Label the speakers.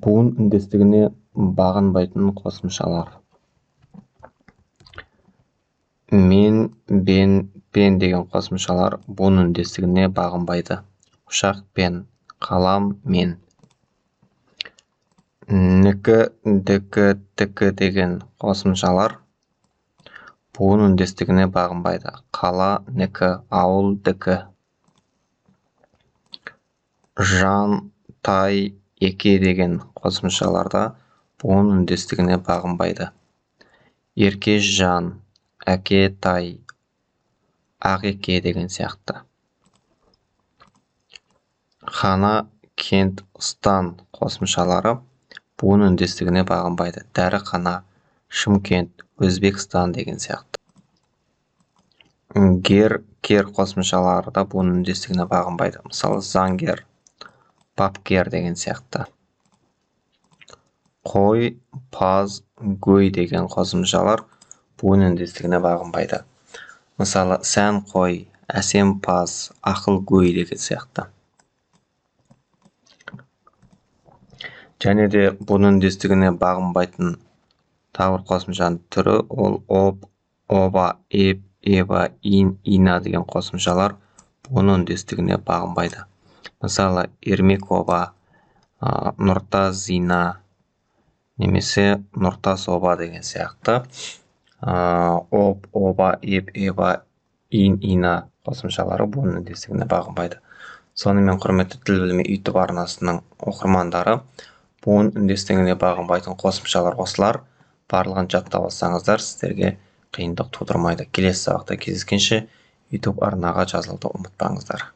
Speaker 1: буын үндестігіне бағынбайтын қосымшалар. Мен, бен, пен деген қосымшалар буын үндестігіне бағынбайды. Ұшақ, пен, қалам, мен. Нікі, дікі, тікі деген қосымшалар буын үндестігіне бағынбайды. Қала, нікі, ауыл, дікі. Жан, тай, еке деген қосымшаларда буын үндестігіне бағынбайды. Ерке, жан, әке, тай, ағеке деген сияқты. Хана, кент, стан қосымшалары буын үндестігіне бағынбайды. Дәріхана, Шымкент, Өзбекстан деген сияқты. Гер, кер қосымшалары да буын үндестігіне бағынбайды. Мысалы, заңгер, бапкер деген сияқты. Қой, паз, гөй деген қосымшалар буын үндестігіне бағынбайды. Мысалы, сән қой, әсем паз, ақыл гөй деген сияқты. Және де буын үндестігіне бағынбайтын тағы бір қосымшаның түрі ол об, оба, еп, еба, ин, ина деген қосымшалар буын үндестігіне бағынбайды. Мысалы, ермек оба, нұртаз зина, немесе нұртас оба деген сияқты. Об, оба, еп, еба, ин, ина қосымшалары буын үндестігіне бағынбайды. Сонымен құрметті тіл білімі YouTube арнасының оқырмандары, буын үндестігіне бағынбайтын қосымшалар осылар. Барлығын жаттап алсаңыздар, сіздерге қиындық тудырмайды. Келесі сабақта кездескенше YouTube арнаға жазылуды ұмытпаңыздар.